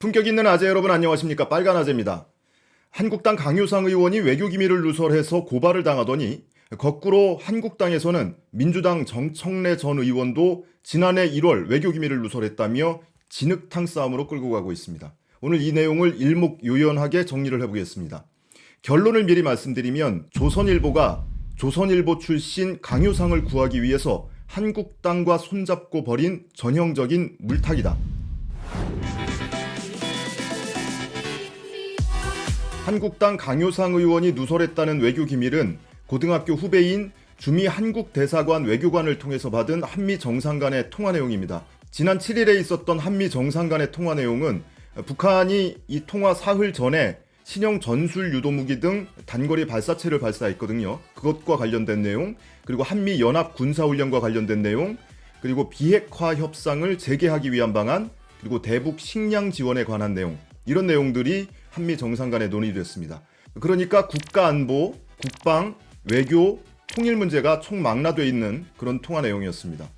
품격 있는 아재 여러분 안녕하십니까? 빨간 아재입니다. 한국당 강효상 의원이 외교기밀을 누설해서 고발을 당하더니 거꾸로 한국당에서는 민주당 정청래 전 의원도 지난해 1월 외교기밀을 누설했다며 진흙탕 싸움으로 끌고 가고 있습니다. 오늘 이 내용을 일목요연하게 정리를 해보겠습니다. 결론을 미리 말씀드리면 조선일보가 조선일보 출신 강효상을 구하기 위해서 한국당과 손잡고 벌인 전형적인 물타기다. 한국당 강효상 의원이 누설했다는 외교기밀은 고등학교 후배인 주미 한국대사관 외교관을 통해서 받은 한미 정상 간의 통화 내용입니다. 지난 7일에 있었던 한미 정상 간의 통화 내용은 북한이 이 통화 사흘 전에 신형 전술 유도무기 등 단거리 발사체를 발사했거든요. 그것과 관련된 내용, 그리고 한미 연합 군사훈련과 관련된 내용, 그리고 비핵화 협상을 재개하기 위한 방안, 그리고 대북 식량 지원에 관한 내용, 이런 내용들이 한미 정상 간에 논의됐습니다. 그러니까 국가안보, 국방, 외교, 통일 문제가 총망라되어 있는 그런 통화 내용이었습니다.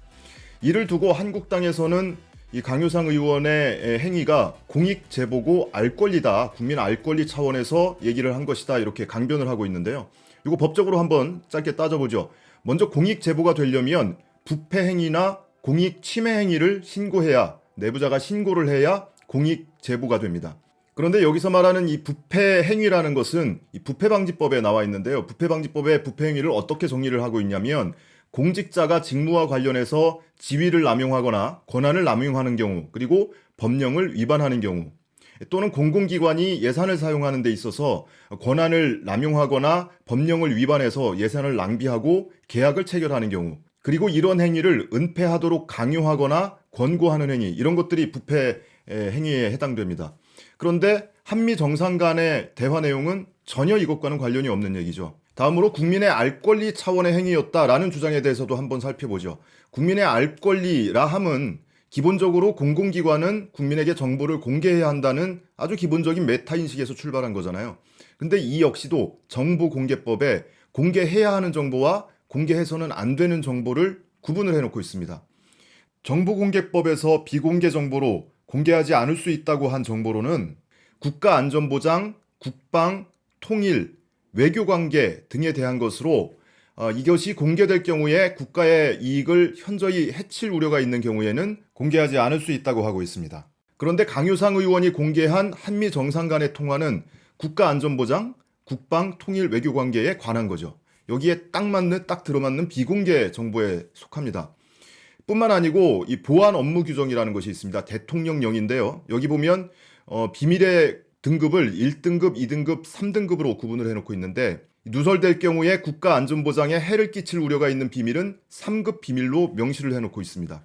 이를 두고 한국당에서는 이 강효상 의원의 행위가 공익 제보고 알 권리다, 국민 알 권리 차원에서 얘기를 한 것이다, 이렇게 강변을 하고 있는데요. 이거 법적으로 한번 짧게 따져보죠. 먼저 공익 제보가 되려면 부패 행위나 공익 침해 행위를 신고해야, 내부자가 신고를 해야 공익 제보가 됩니다. 그런데 여기서 말하는 이 부패 행위라는 것은 이 부패방지법에 나와 있는데요. 부패방지법의 부패 행위를 어떻게 정리를 하고 있냐면 공직자가 직무와 관련해서 지위를 남용하거나 권한을 남용하는 경우, 그리고 법령을 위반하는 경우, 또는 공공기관이 예산을 사용하는 데 있어서 권한을 남용하거나 법령을 위반해서 예산을 낭비하고 계약을 체결하는 경우, 그리고 이런 행위를 은폐하도록 강요하거나 권고하는 행위, 이런 것들이 부패 행위에 해당됩니다. 그런데 한미 정상 간의 대화 내용은 전혀 이것과는 관련이 없는 얘기죠. 다음으로 국민의 알 권리 차원의 행위였다라는 주장에 대해서도 한번 살펴보죠. 국민의 알 권리라 함은 기본적으로 공공기관은 국민에게 정보를 공개해야 한다는 아주 기본적인 메타인식에서 출발한 거잖아요. 근데 이 역시도 정보공개법에 공개해야 하는 정보와 공개해서는 안 되는 정보를 구분을 해놓고 있습니다. 정보공개법에서 비공개 정보로 공개하지 않을 수 있다고 한 정보로는 국가안전보장, 국방, 통일, 외교관계 등에 대한 것으로 이것이 공개될 경우에 국가의 이익을 현저히 해칠 우려가 있는 경우에는 공개하지 않을 수 있다고 하고 있습니다. 그런데 강효상 의원이 공개한 한미 정상 간의 통화는 국가안전보장, 국방, 통일, 외교관계에 관한 거죠. 여기에 딱 들어맞는 비공개 정보에 속합니다. 뿐만 아니고 이 보안 업무 규정이라는 것이 있습니다. 대통령령인데요. 여기 보면 비밀의 등급을 1등급, 2등급, 3등급으로 구분을 해놓고 있는데 누설될 경우에 국가안전보장에 해를 끼칠 우려가 있는 비밀은 3급 비밀로 명시를 해놓고 있습니다.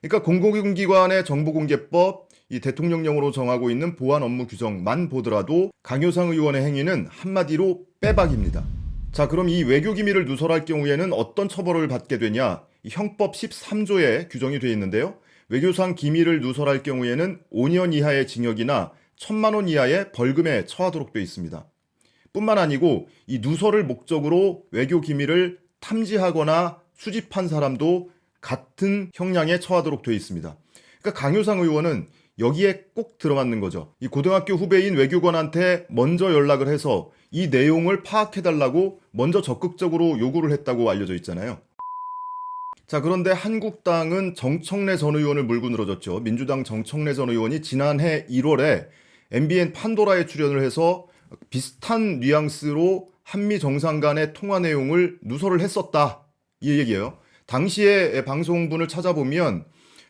그러니까 공공기관의 정보공개법, 이 대통령령으로 정하고 있는 보안 업무 규정만 보더라도 강효상 의원의 행위는 한마디로 빼박입니다. 자, 그럼 이 외교기밀을 누설할 경우에는 어떤 처벌을 받게 되냐? 형법 13조에 규정이 되어 있는데요. 외교상 기밀을 누설할 경우에는 5년 이하의 징역이나 1,000만 원 이하의 벌금에 처하도록 되어 있습니다. 뿐만 아니고 이 누설을 목적으로 외교 기밀을 탐지하거나 수집한 사람도 같은 형량에 처하도록 되어 있습니다. 그러니까 강효상 의원은 여기에 꼭 들어맞는 거죠. 이 고등학교 후배인 외교관한테 먼저 연락을 해서 이 내용을 파악해달라고 먼저 적극적으로 요구를 했다고 알려져 있잖아요. 자, 그런데 한국당은 정청래 전 의원을 물고 늘어졌죠. 민주당 정청래 전 의원이 지난해 1월에 MBN 판도라에 출연을 해서 비슷한 뉘앙스로 한미 정상 간의 통화 내용을 누설을 했었다, 이 얘기예요. 당시에 방송분을 찾아보면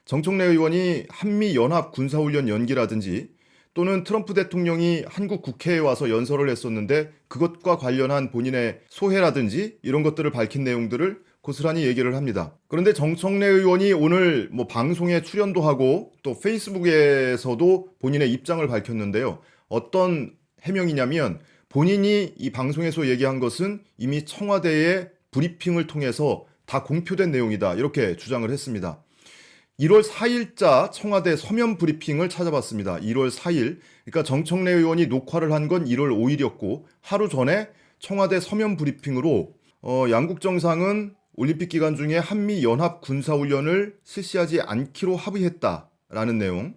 정청래 의원이 한미 연합 군사훈련 연기라든지 또는 트럼프 대통령이 한국 국회에 와서 연설을 했었는데 그것과 관련한 본인의 소회라든지 이런 것들을 밝힌 내용들을 고스란히 얘기를 합니다. 그런데 정청래 의원이 오늘 방송에 출연도 하고 또 페이스북에서도 본인의 입장을 밝혔는데요. 어떤 해명이냐면 본인이 이 방송에서 얘기한 것은 이미 청와대의 브리핑을 통해서 다 공표된 내용이다, 이렇게 주장을 했습니다. 1월 4일자 청와대 서면 브리핑을 찾아봤습니다. 1월 4일. 그러니까 정청래 의원이 녹화를 한 건 1월 5일이었고 하루 전에 청와대 서면 브리핑으로 양국 정상은 올림픽 기간 중에 한미 연합 군사훈련을 실시하지 않기로 합의했다라는 내용,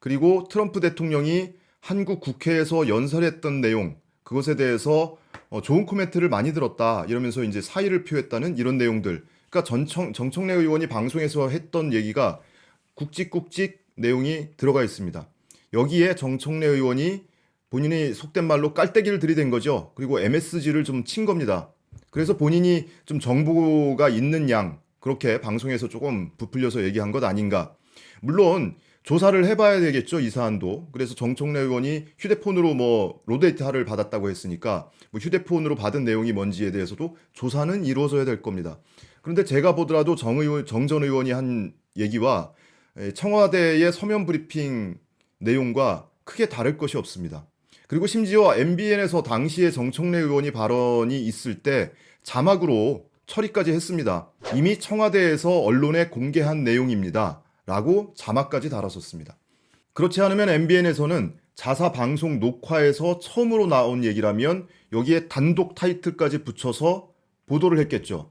그리고 트럼프 대통령이 한국 국회에서 연설했던 내용, 그것에 대해서 좋은 코멘트를 많이 들었다 이러면서 이제 사의를 표했다는 이런 내용들. 그러니까 정청래 의원이 방송에서 했던 얘기가 굵직굵직 내용이 들어가 있습니다. 여기에 정청래 의원이 본인이 속된 말로 깔때기를 들이댄 거죠. 그리고 MSG를 좀 친 겁니다. 그래서 본인이 좀 정보가 있는 양 그렇게 방송에서 조금 부풀려서 얘기한 것 아닌가. 물론 조사를 해봐야 되겠죠, 이 사안도. 그래서 정청래 의원이 휴대폰으로 뭐 로데이터를 받았다고 했으니까 뭐 휴대폰으로 받은 내용이 뭔지에 대해서도 조사는 이루어져야 될 겁니다. 그런데 제가 보더라도 정 전 의원이 한 얘기와 청와대의 서면 브리핑 내용과 크게 다를 것이 없습니다. 그리고 심지어 MBN에서 당시에 정청래 의원이 발언이 있을 때 자막으로 처리까지 했습니다. 이미 청와대에서 언론에 공개한 내용입니다. 라고 자막까지 달았었습니다. 그렇지 않으면 MBN에서는 자사 방송 녹화에서 처음으로 나온 얘기라면 여기에 단독 타이틀까지 붙여서 보도를 했겠죠.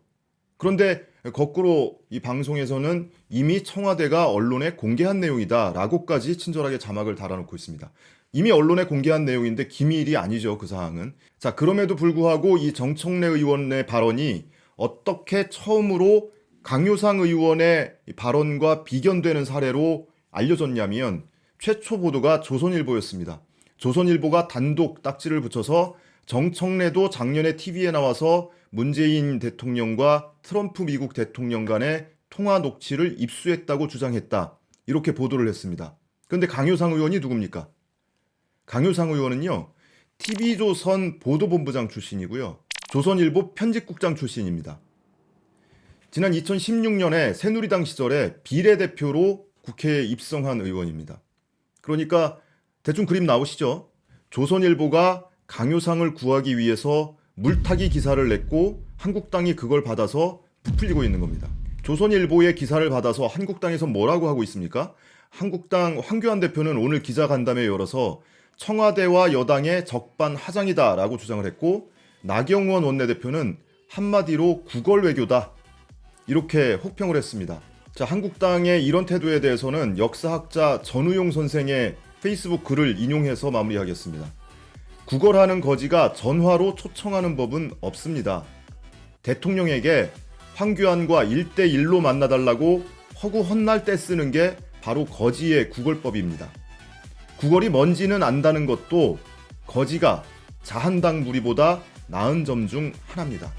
그런데 거꾸로 이 방송에서는 이미 청와대가 언론에 공개한 내용이다 라고까지 친절하게 자막을 달아놓고 있습니다. 이미 언론에 공개한 내용인데 기밀이 아니죠, 그 사항은. 자, 그럼에도 불구하고 이 정청래 의원의 발언이 어떻게 처음으로 강효상 의원의 발언과 비견되는 사례로 알려졌냐면 최초 보도가 조선일보였습니다. 조선일보가 단독 딱지를 붙여서 정청래도 작년에 TV에 나와서 문재인 대통령과 트럼프 미국 대통령 간의 통화 녹취를 입수했다고 주장했다. 이렇게 보도를 했습니다. 그런데 강효상 의원이 누굽니까? 강효상 의원은요, TV조선 보도본부장 출신이고요. 조선일보 편집국장 출신입니다. 지난 2016년에 새누리당 시절에 비례대표로 국회에 입성한 의원입니다. 그러니까 대충 그림 나오시죠? 조선일보가 강효상을 구하기 위해서 물타기 기사를 냈고 한국당이 그걸 받아서 부풀리고 있는 겁니다. 조선일보의 기사를 받아서 한국당에서 뭐라고 하고 있습니까? 한국당 황교안 대표는 오늘 기자간담회 열어서 청와대와 여당의 적반하장이다라고 주장을 했고 나경원 원내대표는 한마디로 구걸 외교다. 이렇게 혹평을 했습니다. 자, 한국당의 이런 태도에 대해서는 역사학자 전우용 선생의 페이스북 글을 인용해서 마무리하겠습니다. 구걸하는 거지가 전화로 초청하는 법은 없습니다. 대통령에게 황교안과 1대1로 만나달라고 허구 헛날 때 쓰는 게 바로 거지의 구걸법입니다. 구걸이 뭔지는 안다는 것도 거지가 자한당 무리보다 나은 점 중 하나입니다.